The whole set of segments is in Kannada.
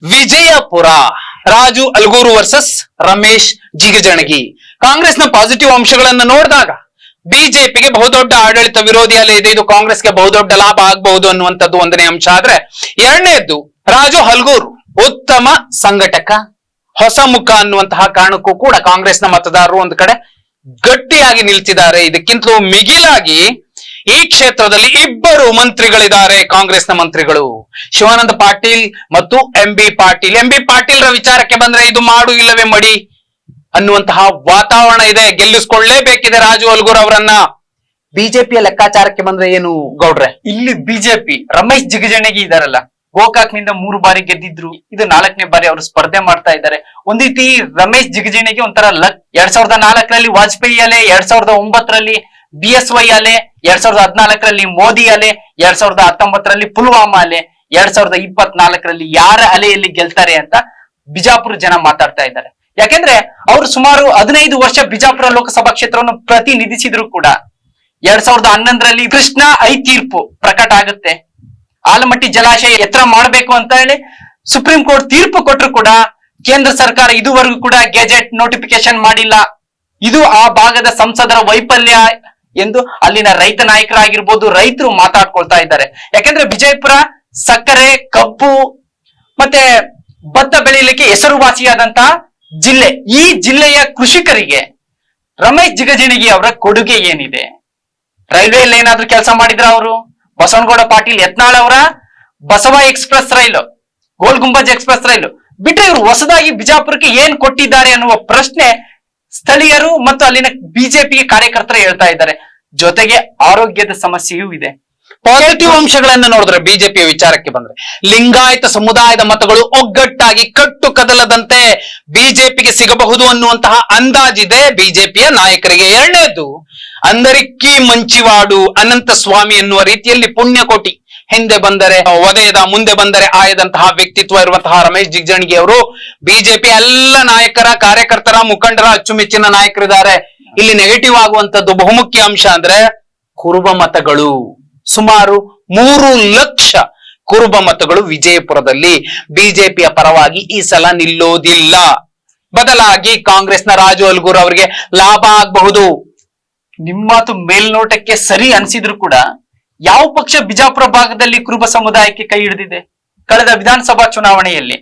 ವಿಜಯಪುರ ರಾಜು ಅಲ್ಗೂರು ವರ್ಸಸ್ ರಮೇಶ್ ಜಿಗಜಣಗಿ. ಕಾಂಗ್ರೆಸ್ನ ಪಾಸಿಟಿವ್ ಅಂಶಗಳನ್ನು ನೋಡಿದಾಗ ಬಿಜೆಪಿಗೆ ಬಹುದೊಡ್ಡ ಆಡಳಿತ ವಿರೋಧಿ ಅಲೆ ಇದೆ, ಇದು ಕಾಂಗ್ರೆಸ್ಗೆ ಬಹುದೊಡ್ಡ ಲಾಭ ಆಗಬಹುದು ಅನ್ನುವಂಥದ್ದು ಒಂದನೇ ಅಂಶ. ಆದ್ರೆ ಎರಡನೇದ್ದು ರಾಜು ಹಲ್ಗೂರು ಉತ್ತಮ ಸಂಘಟಕ, ಹೊಸ ಮುಖ ಅನ್ನುವಂತಹ ಕಾರಣಕ್ಕೂ ಕೂಡ ಕಾಂಗ್ರೆಸ್ನ ಮತದಾರರು ಒಂದು ಕಡೆ ಗಟ್ಟಿಯಾಗಿ ನಿಲ್ತಿದ್ದಾರೆ. ಇದಕ್ಕಿಂತಲೂ ಮಿಗಿಲಾಗಿ ಈ ಕ್ಷೇತ್ರದಲ್ಲಿ ಇಬ್ಬರು ಮಂತ್ರಿಗಳಿದ್ದಾರೆ, ಕಾಂಗ್ರೆಸ್ನ ಮಂತ್ರಿಗಳು ಶಿವಾನಂದ ಪಾಟೀಲ್ ಮತ್ತು ಎಂ ಬಿ ಪಾಟೀಲ್ ರ ವಿಚಾರಕ್ಕೆ ಬಂದ್ರೆ ಇದು ಮಾಡು ಇಲ್ಲವೇ ಮಡಿ ಅನ್ನುವಂತಹ ವಾತಾವರಣ ಇದೆ. ಗೆಲ್ಲಿಸ್ಕೊಳ್ಳೇಬೇಕಿದೆ ರಾಜು ಅಲ್ಗೂರ್ ಅವರನ್ನ. ಬಿಜೆಪಿಯ ಲೆಕ್ಕಾಚಾರಕ್ಕೆ ಬಂದ್ರೆ ಏನು ಗೌಡ್ರೆ? ಇಲ್ಲಿ ಬಿಜೆಪಿ ರಮೇಶ್ ಜಿಗಜಣಗಿ ಇದಾರಲ್ಲ, ಗೋಕಾಕ್ ನಿಂದ 3 ಬಾರಿ ಗೆದ್ದಿದ್ರು, ಇದು 4ನೇ ಬಾರಿ ಅವರು ಸ್ಪರ್ಧೆ ಮಾಡ್ತಾ ಇದ್ದಾರೆ. ಒಂದ್ ರೀತಿ ರಮೇಶ್ ಜಿಗಜಣಗಿ ಒಂಥರ ಲಕ್. 2004ರಲ್ಲಿ ವಾಜಪೇಯಿ ಅಲೆ, 2009ರಲ್ಲಿ BSY ಅಲೆ, 2014ರಲ್ಲಿ ಮೋದಿ ಅಲೆ, 2019ರಲ್ಲಿ ಪುಲ್ವಾಮಾ ಅಲೆ, 2024ರಲ್ಲಿ ಯಾರ ಅಲೆಯಲ್ಲಿ ಗೆಲ್ತಾರೆ ಅಂತ ಬಿಜಾಪುರ ಜನ ಮಾತಾಡ್ತಾ ಇದ್ದಾರೆ. ಯಾಕೆಂದ್ರೆ ಅವರು ಸುಮಾರು 15 ವರ್ಷ ಬಿಜಾಪುರ ಲೋಕಸಭಾ ಕ್ಷೇತ್ರವನ್ನು ಪ್ರತಿನಿಧಿಸಿದ್ರು ಕೂಡ 2011ರಲ್ಲಿ ಕೃಷ್ಣ ಐ ತೀರ್ಪು ಪ್ರಕಟ ಆಗುತ್ತೆ. ಆಲಮಟ್ಟಿ ಜಲಾಶಯ ಎತ್ತರ ಮಾಡಬೇಕು ಅಂತ ಹೇಳಿ ಸುಪ್ರೀಂ ಕೋರ್ಟ್ ತೀರ್ಪು ಕೊಟ್ಟರು ಕೂಡ ಕೇಂದ್ರ ಸರ್ಕಾರ ಇದುವರೆಗೂ ಕೂಡ ಗೆಜೆಟ್ ನೋಟಿಫಿಕೇಶನ್ ಮಾಡಿಲ್ಲ. ಇದು ಆ ಭಾಗದ ಸಂಸದರ ವೈಫಲ್ಯ ಎಂದು ಅಲ್ಲಿನ ರೈತ ನಾಯಕರಾಗಿರ್ಬೋದು, ರೈತರು ಮಾತಾಡ್ಕೊಳ್ತಾ ಇದ್ದಾರೆ. ಯಾಕೆಂದ್ರೆ ವಿಜಯಪುರ ಸಕ್ಕರೆ, ಕಬ್ಬು ಮತ್ತೆ ಭತ್ತ ಬೆಳೀಲಿಕ್ಕೆ ಹೆಸರುವಾಸಿಯಾದಂತಹ ಜಿಲ್ಲೆ. ಈ ಜಿಲ್ಲೆಯ ಕೃಷಿಕರಿಗೆ ರಮೇಶ್ ಜಿಗಜಿಣಗಿ ಅವರ ಕೊಡುಗೆ ಏನಿದೆ? ರೈಲ್ವೆಯಲ್ಲಿ ಏನಾದ್ರೂ ಕೆಲಸ ಮಾಡಿದ್ರ ಅವರು? ಬಸವನಗೌಡ ಪಾಟೀಲ್ ಯತ್ನಾಳ್ ಅವರ ಬಸವ ಎಕ್ಸ್ಪ್ರೆಸ್ ರೈಲು, ಗೋಲ್ ಗುಂಬಜ್ ಎಕ್ಸ್ಪ್ರೆಸ್ ರೈಲು ಬಿಟ್ಟರೆ ಇವರು ಹೊಸದಾಗಿ ಬಿಜಾಪುರಕ್ಕೆ ಏನ್ ಕೊಟ್ಟಿದ್ದಾರೆ ಅನ್ನುವ ಪ್ರಶ್ನೆ ಸ್ಥಳೀಯರು ಮತ್ತು ಅಲ್ಲಿನ ಬಿಜೆಪಿ ಕಾರ್ಯಕರ್ತರು ಹೇಳ್ತಾ ಇದ್ದಾರೆ. ಜೊತೆಗೆ ಆರೋಗ್ಯದ ಸಮಸ್ಯೆಯೂ ಇದೆ. ಪಾಸಿಟಿವ್ ಅಂಶಗಳನ್ನ ನೋಡಿದ್ರೆ ಬಿಜೆಪಿಯ ವಿಚಾರಕ್ಕೆ ಬಂದ್ರೆ ಲಿಂಗಾಯತ ಸಮುದಾಯದ ಮತಗಳು ಒಗ್ಗಟ್ಟಾಗಿ ಕಟ್ಟು ಕದಲದಂತೆ ಬಿಜೆಪಿಗೆ ಸಿಗಬಹುದು ಅನ್ನುವಂತಹ ಅಂದಾಜಿದೆ ಬಿಜೆಪಿಯ ನಾಯಕರಿಗೆ. ಎರಡನೇದು ಅಂದರಿಕ್ಕಿ ಮಂಚಿವಾಡು ಅನಂತ ಸ್ವಾಮಿ ಎನ್ನುವ ರೀತಿಯಲ್ಲಿ ಪುಣ್ಯಕೋಟಿ, ಹಿಂದೆ ಬಂದರೆ ಒದೆಯದ ಮುಂದೆ ಬಂದರೆ ಆಯದಂತಹ ವ್ಯಕ್ತಿತ್ವ ಇರುವಂತಹ ರಮೇಶ್ ಜಿಗಜಣಗಿ ಅವರು ಬಿಜೆಪಿ ಎಲ್ಲ ನಾಯಕರ, ಕಾರ್ಯಕರ್ತರ, ಮುಖಂಡರ ಅಚ್ಚುಮೆಚ್ಚಿನ ನಾಯಕರಿದ್ದಾರೆ. ಇಲ್ಲಿ ನೆಗೆಟಿವ್ ಆಗುವಂತದ್ದು ಬಹುಮುಖ್ಯ ಅಂಶ ಅಂದ್ರೆ ಕುರುಬ ಮತಗಳು. ಸುಮಾರು 3 ಲಕ್ಷ ಕುರುಬ ಮತಗಳು ವಿಜಯಪುರದಲ್ಲಿ ಬಿಜೆಪಿಯ ಪರವಾಗಿ ಈ ಸಲ ನಿಲ್ಲೋದಿಲ್ಲ. ಬದಲಾಗಿ ಕಾಂಗ್ರೆಸ್ನ ರಾಜು ಅಲ್ಗೂರ್ ಅವರಿಗೆ ಲಾಭ ಆಗಬಹುದು. ನಿಮ್ಮ ಮಾತು ಮೇಲ್ನೋಟಕ್ಕೆ ಸರಿ ಅನ್ಸಿದ್ರು ಕೂಡ ಯಾವ ಪಕ್ಷ ಬಿಜಾಪುರ ಭಾಗದಲ್ಲಿ ಕುರುಬ ಸಮುದಾಯಕ್ಕೆ ಕೈ ಹಿಡಿದಿದೆ? ಕಳೆದ ವಿಧಾನಸಭಾ ಚುನಾವಣೆಯಲ್ಲಿ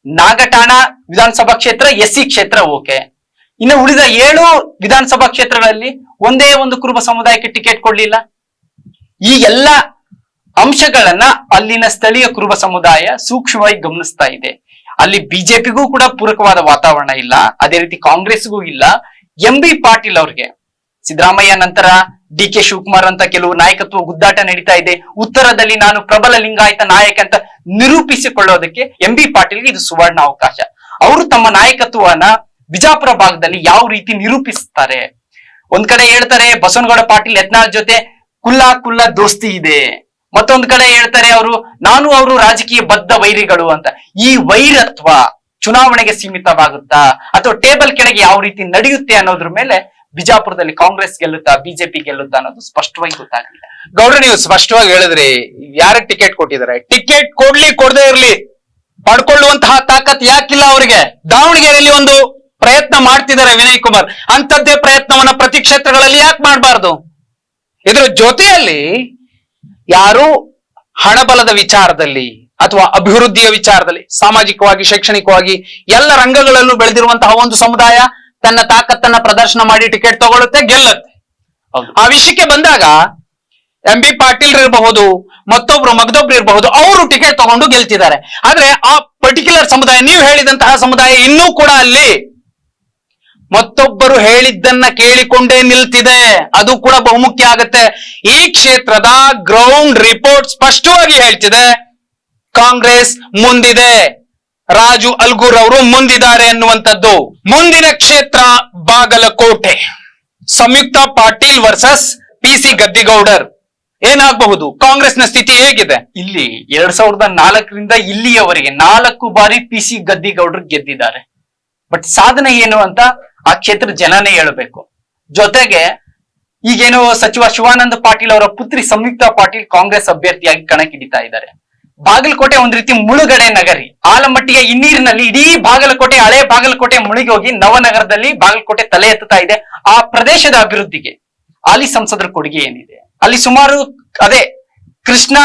ನಾಗಠಾಣ ವಿಧಾನಸಭಾ ಕ್ಷೇತ್ರ SC ಕ್ಷೇತ್ರ ಓಕೆ, ಇನ್ನು ಉಳಿದ 7 ವಿಧಾನಸಭಾ ಕ್ಷೇತ್ರಗಳಲ್ಲಿ ಒಂದೇ ಒಂದು ಕುರುಬ ಸಮುದಾಯಕ್ಕೆ ಟಿಕೆಟ್ ಕೊಡ್ಲಿಲ್ಲ. ಈ ಎಲ್ಲ ಅಂಶಗಳನ್ನ ಅಲ್ಲಿನ ಸ್ಥಳೀಯ ಕುರುಬ ಸಮುದಾಯ ಸೂಕ್ಷ್ಮವಾಗಿ ಗಮನಿಸ್ತಾ ಇದೆ. ಅಲ್ಲಿ ಬಿಜೆಪಿಗೂ ಕೂಡ ಪೂರಕವಾದ ವಾತಾವರಣ ಇಲ್ಲ, ಅದೇ ರೀತಿ ಕಾಂಗ್ರೆಸ್ಗೂ ಇಲ್ಲ. ಎಂ ಬಿ ಪಾಟೀಲ್ ಅವ್ರಿಗೆ ಸಿದ್ದರಾಮಯ್ಯ ನಂತರ DK ಶಿವಕುಮಾರ್ ಅಂತ ಕೆಲವು ನಾಯಕತ್ವ ಗುದ್ದಾಟ ನಡೀತಾ ಇದೆ. ಉತ್ತರದಲ್ಲಿ ನಾನು ಪ್ರಬಲ ಲಿಂಗಾಯತ ನಾಯಕ ಅಂತ ನಿರೂಪಿಸಿಕೊಳ್ಳೋದಕ್ಕೆ ಎಂ ಬಿ ಪಾಟೀಲ್ಗೆ ಇದು ಸುವರ್ಣ ಅವಕಾಶ. ಅವರು ತಮ್ಮ ನಾಯಕತ್ವವನ್ನ ಬಿಜಾಪುರ ಭಾಗದಲ್ಲಿ ಯಾವ ರೀತಿ ನಿರೂಪಿಸುತ್ತಾರೆ? ಒಂದ್ ಕಡೆ ಹೇಳ್ತಾರೆ ಬಸವನಗೌಡ ಪಾಟೀಲ್ ಯತ್ನಾಳ್ ಜೊತೆ ಕುಲ್ಲ ದೋಸ್ತಿ ಇದೆ, ಮತ್ತೊಂದ್ ಕಡೆ ಹೇಳ್ತಾರೆ ಅವರು ರಾಜಕೀಯ ಬದ್ಧ ವೈರಿಗಳು ಅಂತ. ಈ ವೈರತ್ವ ಚುನಾವಣೆಗೆ ಸೀಮಿತವಾಗುತ್ತಾ ಅಥವಾ ಟೇಬಲ್ ಕೆಳಗೆ ಯಾವ ರೀತಿ ನಡೆಯುತ್ತೆ ಅನ್ನೋದ್ರ ಮೇಲೆ ಬಿಜಾಪುರದಲ್ಲಿ ಕಾಂಗ್ರೆಸ್ ಗೆಲ್ಲುತ್ತಾ ಬಿಜೆಪಿ ಗೆಲ್ಲುತ್ತಾ ಅನ್ನೋದು ಸ್ಪಷ್ಟವಾಗಿ ಗೊತ್ತಾಗಲಿಲ್ಲ. ಗೌಡ್ರ, ನೀವು ಸ್ಪಷ್ಟವಾಗಿ ಹೇಳಿದ್ರಿ ಯಾರಿಗೆ ಟಿಕೆಟ್ ಕೊಟ್ಟಿದ್ದಾರೆ. ಟಿಕೆಟ್ ಕೊಡದೇ ಇರ್ಲಿ, ಪಡ್ಕೊಳ್ಳುವಂತಹ ತಾಕತ್ ಯಾಕಿಲ್ಲ ಅವರಿಗೆ? ದಾವಣಗೆರೆಯಲ್ಲಿ ಒಂದು ಪ್ರಯತ್ನ ಮಾಡ್ತಿದ್ದಾರೆ ವಿನಯ್ ಕುಮಾರ್, ಅಂತದ್ದೇ ಪ್ರಯತ್ನವನ್ನ ಪ್ರತಿ ಕ್ಷೇತ್ರಗಳಲ್ಲಿ ಯಾಕೆ ಮಾಡಬಾರ್ದು? ಇದರ ಜೊತೆಯಲ್ಲಿ ಯಾರು ಹಣಬಲದ ವಿಚಾರದಲ್ಲಿ ಅಥವಾ ಅಭಿವೃದ್ಧಿಯ ವಿಚಾರದಲ್ಲಿ, ಸಾಮಾಜಿಕವಾಗಿ, ಶೈಕ್ಷಣಿಕವಾಗಿ ಎಲ್ಲ ರಂಗಗಳಲ್ಲೂ ಬೆಳೆದಿರುವಂತಹ ಒಂದು ಸಮುದಾಯ ತನ್ನ ತಾಕತ್ತನ್ನ ಪ್ರದರ್ಶನ ಮಾಡಿ ಟಿಕೆಟ್ ತಗೊಳುತ್ತೆ, ಗೆಲ್ಲುತ್ತೆ. ಆ ವಿಷಯಕ್ಕೆ ಬಂದಾಗ ಎಂ ಬಿ ಪಾಟೀಲ್ ಇರಬಹುದು, ಮಗದೊಬ್ರು ಇರಬಹುದು, ಅವರು ಟಿಕೆಟ್ ತಗೊಂಡು ಗೆಲ್ತಿದ್ದಾರೆ. ಆದ್ರೆ ಆ ಪರ್ಟಿಕ್ಯುಲರ್ ಸಮುದಾಯ, ನೀವು ಹೇಳಿದಂತಹ ಸಮುದಾಯ ಇನ್ನೂ ಕೂಡ ಅಲ್ಲಿ ಮತ್ತೊಬ್ಬರು ಹೇಳಿದ್ದನ್ನ ಕೇಳಿಕೊಂಡೇ ನಿಲ್ತಿದೆ. ಅದು ಕೂಡ ಬಹುಮುಖ್ಯ ಆಗುತ್ತೆ. ಈ ಕ್ಷೇತ್ರದ ಗ್ರೌಂಡ್ ರಿಪೋರ್ಟ್ ಸ್ಪಷ್ಟವಾಗಿ ಹೇಳ್ತಿದೆ ಕಾಂಗ್ರೆಸ್ ಮುಂದಿದೆ, ರಾಜು ಅಲ್ಗೂರ್ ಅವರು ಮುಂದಿದ್ದಾರೆ ಅನ್ನುವಂಥದ್ದು. ಮುಂದಿನ ಕ್ಷೇತ್ರ ಬಾಗಲಕೋಟೆ, ಸಂಯುಕ್ತ ಪಾಟೀಲ್ ವರ್ಸಸ್ PC ಗದ್ದಿಗೌಡರ್. ಏನಾಗಬಹುದು? ಕಾಂಗ್ರೆಸ್ನ ಸ್ಥಿತಿ ಹೇಗಿದೆ? ಇಲ್ಲಿ 2004ರಿಂದ ಇಲ್ಲಿಯವರೆಗೆ 4 ಬಾರಿ PC ಗದ್ದಿಗೌಡರು ಗೆದ್ದಿದ್ದಾರೆ. ಬಟ್ ಸಾಧನೆ ಏನು ಅಂತ ಆ ಕ್ಷೇತ್ರ ಜನನೇ ಹೇಳಬೇಕು. ಜೊತೆಗೆ ಈಗೇನೋ ಸಚಿವ ಶಿವಾನಂದ ಪಾಟೀಲ್ ಅವರ ಪುತ್ರಿ ಸಂಯುಕ್ತ ಪಾಟೀಲ್ ಕಾಂಗ್ರೆಸ್ ಅಭ್ಯರ್ಥಿಯಾಗಿ ಕಣಕ್ಕಿಳಿತಾ ಇದ್ದಾರೆ. ಬಾಗಲಕೋಟೆ ಒಂದ್ ರೀತಿ ಮುಳುಗಡೆ ನಗರಿ. ಆಲಮಟ್ಟಿಯ ಹಿನ್ನೀರಿನಲ್ಲಿ ಇಡೀ ಬಾಗಲಕೋಟೆ, ಹಳೆ ಬಾಗಲಕೋಟೆ ಮುಳುಗಿ ಹೋಗಿ ನವನಗರದಲ್ಲಿ ಬಾಗಲಕೋಟೆ ತಲೆ ಎತ್ತುತ್ತಾ ಇದೆ. ಆ ಪ್ರದೇಶದ ಅಭಿವೃದ್ಧಿಗೆ ಅಲ್ಲಿ ಸಂಸದರ ಕೊಡುಗೆ ಏನಿದೆ? ಅಲ್ಲಿ ಸುಮಾರು ಅದೇ ಕೃಷ್ಣ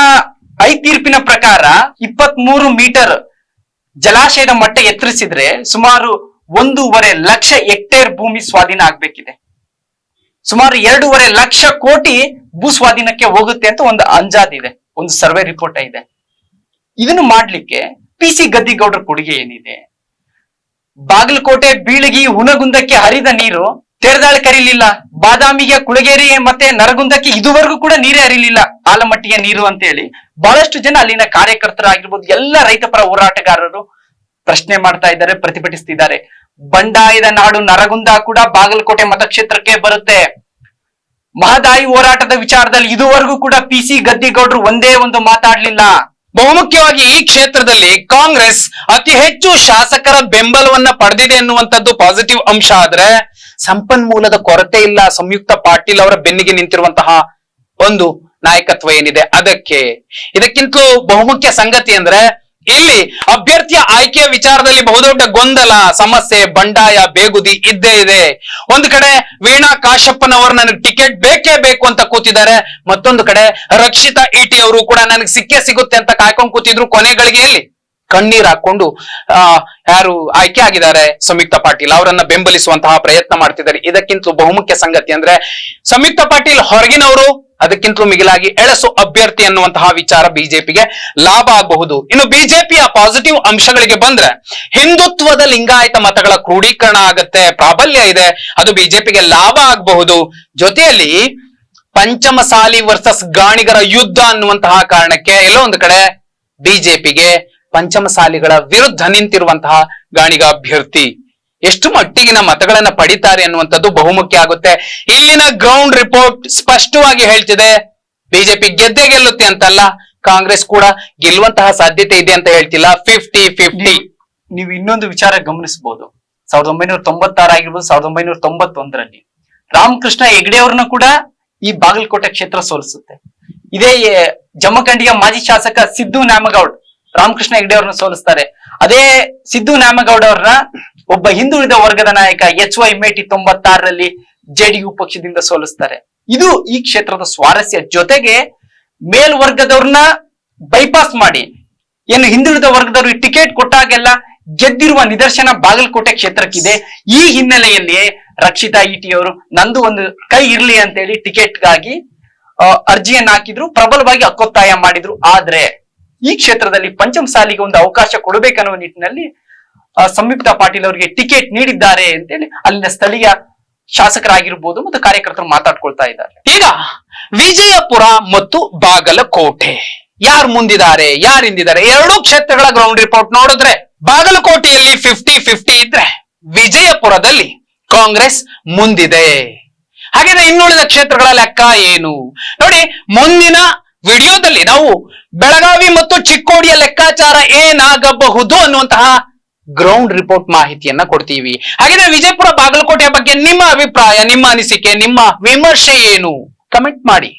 ತೀರ್ಪಿನ ಪ್ರಕಾರ 23 ಮೀಟರ್ ಜಲಾಶಯದ ಮಟ್ಟ ಎತ್ತರಿಸಿದ್ರೆ ಸುಮಾರು 1.5 ಲಕ್ಷ ಹೆಕ್ಟೇರ್ ಭೂಮಿ ಸ್ವಾಧೀನ ಆಗ್ಬೇಕಿದೆ. ಸುಮಾರು 2.5 ಲಕ್ಷ ಕೋಟಿ ಭೂ ಸ್ವಾಧೀನಕ್ಕೆ ಹೋಗುತ್ತೆ ಅಂತ ಒಂದು ಅಂಜಾದಿದೆ, ಒಂದು ಸರ್ವೆ ರಿಪೋರ್ಟ್ ಇದೆ. ಇದನ್ನು ಮಾಡ್ಲಿಕ್ಕೆ PC ಗದ್ದಿಗೌಡರ ಕೊಡುಗೆ ಏನಿದೆ? ಬಾಗಲಕೋಟೆ, ಬೀಳಗಿ, ಹುನಗುಂದಕ್ಕೆ ಹರಿದ ನೀರು ತೆರೆದಾಳಿ ಕರೀಲಿಲ್ಲ. ಬಾದಾಮಿಗೆ, ಕುಳಗೇರಿ ಮತ್ತೆ ನರಗುಂದಕ್ಕೆ ಇದುವರೆಗೂ ಕೂಡ ನೀರೇ ಹರಿಲಿಲ್ಲ, ಆಲಮಟ್ಟಿಯ ನೀರು ಅಂತ ಹೇಳಿ ಬಹಳಷ್ಟು ಜನ ಅಲ್ಲಿನ ಕಾರ್ಯಕರ್ತರಾಗಿರ್ಬೋದು, ಎಲ್ಲ ರೈತಪರ ಹೋರಾಟಗಾರರು ಪ್ರಶ್ನೆ ಮಾಡ್ತಾ ಇದ್ದಾರೆ, ಪ್ರತಿಭಟಿಸ್ತಿದ್ದಾರೆ. ಬಂಡಾಯದ ನಾಡು ನರಗುಂದ ಕೂಡ ಬಾಗಲಕೋಟೆ ಮತಕ್ಷೇತ್ರಕ್ಕೆ ಬರುತ್ತೆ. ಮಹದಾಯಿ ಹೋರಾಟದ ವಿಚಾರದಲ್ಲಿ ಇದುವರೆಗೂ ಕೂಡ PC ಗದ್ದಿಗೌಡರು ಒಂದೇ ಒಂದು ಮಾತಾಡ್ಲಿಲ್ಲ. ಬಹುಮುಖ್ಯವಾಗಿ ಈ ಕ್ಷೇತ್ರದಲ್ಲಿ ಕಾಂಗ್ರೆಸ್ ಅತಿ ಹೆಚ್ಚು ಶಾಸಕರ ಬೆಂಬಲವನ್ನ ಪಡೆದಿದೆ ಎನ್ನುವಂತದ್ದು ಪಾಸಿಟಿವ್ ಅಂಶ. ಆದ್ರೆ ಸಂಪನ್ಮೂಲದ ಕೊರತೆ ಇಲ್ಲ. ಸಂಯುಕ್ತ ಪಾಟೀಲ್ ಅವರ ಬೆನ್ನಿಗೆ ನಿಂತಿರುವಂತಹ ಒಂದು ನಾಯಕತ್ವ ಏನಿದೆ ಅದಕ್ಕೆ. ಇದಕ್ಕಿಂತಲೂ ಬಹುಮುಖ್ಯ ಸಂಗತಿ ಅಂದ್ರೆ ಇಲ್ಲಿ ಅಭ್ಯರ್ಥಿಯ ಆಯ್ಕೆಯ ವಿಚಾರದಲ್ಲಿ ಬಹುದೊಡ್ಡ ಗೊಂದಲ, ಸಮಸ್ಯೆ, ಬಂಡಾಯ, ಬೇಗುದಿ ಇದ್ದೇ ಇದೆ. ಒಂದು ಕಡೆ ವೀಣಾ ಕಾಶಪ್ಪನವರು ನನಗೆ ಟಿಕೆಟ್ ಬೇಕೇ ಬೇಕು ಅಂತ ಕೂತಿದ್ದಾರೆ, ಮತ್ತೊಂದು ಕಡೆ ರಕ್ಷಿತಾ ಈಟಿ ಅವರು ಕೂಡ ನನಗೆ ಸಿಕ್ಕೇ ಸಿಗುತ್ತೆ ಅಂತ ಕಾಯ್ಕೊಂಡು ಕೂತಿದ್ರು. ಕೊನೆಗಳಿಗೆಯಲ್ಲಿ ಕಣ್ಣೀರ್ ಹಾಕೊಂಡು ಯಾರು ಆಯ್ಕೆ ಆಗಿದ್ದಾರೆ ಸಂಯುಕ್ತ ಪಾಟೀಲ್ ಅವರನ್ನ ಬೆಂಬಲಿಸುವಂತಹ ಪ್ರಯತ್ನ ಮಾಡ್ತಿದ್ದಾರೆ. ಇದಕ್ಕಿಂತಲೂ ಬಹುಮುಖ್ಯ ಸಂಗತಿ ಅಂದ್ರೆ ಸಂಯುಕ್ತ ಪಾಟೀಲ್ ಹೊರಗಿನವರು, ಅದಕ್ಕಿಂತಲೂ ಮಿಗಿಲಾಗಿ ಎಳಸು ಅಭ್ಯರ್ಥಿ ಅನ್ನುವಂತಹ ವಿಚಾರ ಬಿಜೆಪಿಗೆ ಲಾಭ ಆಗಬಹುದು. ಇನ್ನು ಬಿಜೆಪಿಯ ಪಾಸಿಟಿವ್ ಅಂಶಗಳಿಗೆ ಬಂದ್ರೆ ಹಿಂದುತ್ವದ ಲಿಂಗಾಯತ ಮತಗಳ ಕ್ರೋಢೀಕರಣ ಆಗತ್ತೆ, ಪ್ರಾಬಲ್ಯ ಇದೆ, ಅದು ಬಿಜೆಪಿಗೆ ಲಾಭ ಆಗಬಹುದು. ಜೊತೆಯಲ್ಲಿ ಪಂಚಮಸಾಲಿ ವರ್ಸಸ್ ಗಾಣಿಗರ ಯುದ್ಧ ಅನ್ನುವಂತಹ ಕಾರಣಕ್ಕೆ ಎಲ್ಲೋ ಒಂದು ಕಡೆ ಬಿಜೆಪಿಗೆ ಪಂಚಮಸಾಲಿಗಳ ವಿರುದ್ಧ ನಿಂತಿರುವಂತಹ ಗಾಣಿಗ ಅಭ್ಯರ್ಥಿ ಎಷ್ಟು ಮಟ್ಟಿಗಿನ ಮತಗಳನ್ನ ಪಡಿತಾರೆ ಅನ್ನುವಂಥದ್ದು ಬಹುಮುಖ್ಯ ಆಗುತ್ತೆ. ಇಲ್ಲಿನ ಗ್ರೌಂಡ್ ರಿಪೋರ್ಟ್ ಸ್ಪಷ್ಟವಾಗಿ ಹೇಳ್ತಿದೆ, ಬಿಜೆಪಿ ಗೆದ್ದೇ ಗೆಲ್ಲುತ್ತೆ ಅಂತಲ್ಲ, ಕಾಂಗ್ರೆಸ್ ಕೂಡ ಗೆಲ್ಲುವಂತಹ ಸಾಧ್ಯತೆ ಇದೆ ಅಂತ ಹೇಳ್ತಿಲ್ಲ. 50-50. ನೀವು ಇನ್ನೊಂದು ವಿಚಾರ ಗಮನಿಸಬಹುದು, 1996 ಆಗಿರ್ಬೋದು, 1991ರಲ್ಲಿ ರಾಮಕೃಷ್ಣ ಹೆಗಡೆ ಅವ್ರನ್ನ ಕೂಡ ಈ ಬಾಗಲಕೋಟೆ ಕ್ಷೇತ್ರ ಸೋಲಿಸುತ್ತೆ. ಇದೇ ಜಮಖಂಡಿಯ ಮಾಜಿ ಶಾಸಕ ಸಿದ್ದು ನ್ಯಾಮಗೌಡ್ ರಾಮಕೃಷ್ಣ ಹೆಗಡೆ ಅವ್ರನ್ನ ಸೋಲಿಸ್ತಾರೆ. ಅದೇ ಸಿದ್ದು ನ್ಯಾಮಗೌಡ ಅವ್ರನ್ನ ಒಬ್ಬ ಹಿಂದುಳಿದ ವರ್ಗದ ನಾಯಕ HY ಮೇಟಿ 96ರಲ್ಲಿ JDU ಪಕ್ಷದಿಂದ ಸೋಲಿಸ್ತಾರೆ. ಇದು ಈ ಕ್ಷೇತ್ರದ ಸ್ವಾರಸ್ಯ. ಜೊತೆಗೆ ಮೇಲ್ವರ್ಗದವ್ರನ್ನ ಬೈಪಾಸ್ ಮಾಡಿ ಏನು ಹಿಂದುಳಿದ ವರ್ಗದವ್ರಿಗೆ ಟಿಕೆಟ್ ಕೊಟ್ಟಾಗೆಲ್ಲ ಗೆದ್ದಿರುವ ನಿದರ್ಶನ ಬಾಗಲಕೋಟೆ ಕ್ಷೇತ್ರಕ್ಕಿದೆ. ಈ ಹಿನ್ನೆಲೆಯಲ್ಲಿ ರಕ್ಷಿತಾ ಈಟಿ ಅವರು ನಂದು ಒಂದು ಕೈ ಇರ್ಲಿ ಅಂತ ಹೇಳಿ ಟಿಕೆಟ್ಗಾಗಿ ಅರ್ಜಿಯನ್ನ ಹಾಕಿದ್ರು, ಪ್ರಬಲವಾಗಿ ಹಕ್ಕೊತ್ತಾಯ ಮಾಡಿದ್ರು. ಆದ್ರೆ ಈ ಕ್ಷೇತ್ರದಲ್ಲಿ ಪಂಚಮಸಾಲಿಗೆ ಒಂದು ಅವಕಾಶ ಕೊಡಬೇಕನ್ನುವ ನಿಟ್ಟಿನಲ್ಲಿ ಸಂಯುಕ್ತ ಪಾಟೀಲ್ ಅವರಿಗೆ ಟಿಕೆಟ್ ನೀಡಿದ್ದಾರೆ ಅಂತೇಳಿ ಅಲ್ಲಿನ ಸ್ಥಳೀಯ ಶಾಸಕರಾಗಿರ್ಬೋದು ಮತ್ತು ಕಾರ್ಯಕರ್ತರು ಮಾತಾಡ್ಕೊಳ್ತಾ ಇದ್ದಾರೆ. ಈಗ ವಿಜಯಪುರ ಮತ್ತು ಬಾಗಲಕೋಟೆ ಯಾರು ಮುಂದಿದ್ದಾರೆ, ಯಾರು ಹಿಂದಿದ್ದಾರೆ? ಎರಡೂ ಕ್ಷೇತ್ರಗಳ ಗ್ರೌಂಡ್ ರಿಪೋರ್ಟ್ ನೋಡಿದ್ರೆ ಬಾಗಲಕೋಟೆಯಲ್ಲಿ 50-50 ಇದ್ರೆ ವಿಜಯಪುರದಲ್ಲಿ ಕಾಂಗ್ರೆಸ್ ಮುಂದಿದೆ. ಹಾಗಾದ್ರೆ ಇನ್ನುಳಿದ ಕ್ಷೇತ್ರಗಳ ಲೆಕ್ಕ ಏನು ನೋಡಿ. ಮುಂದಿನ ವಿಡಿಯೋದಲ್ಲಿ ನಾವು ಬೆಳಗಾವಿ ಮತ್ತು ಚಿಕ್ಕೋಡಿಯ ಲೆಕ್ಕಾಚಾರ ಏನಾಗಬಹುದು ಅನ್ನುವಂತಹ ಗ್ರೌಂಡ್ ರಿಪೋರ್ಟ್ ಮಾಹಿತಿಯನ್ನ ಕೊಡ್ತೀವಿ. ಹಾಗಾದ್ರೆ ವಿಜಯಪುರ ಬಾಗಲಕೋಟೆಯ ಬಗ್ಗೆ ನಿಮ್ಮ ಅಭಿಪ್ರಾಯ, ನಿಮ್ಮ ಅನಿಸಿಕೆ, ನಿಮ್ಮ ವಿಮರ್ಶೆ ಏನು? ಕಮೆಂಟ್ ಮಾಡಿ.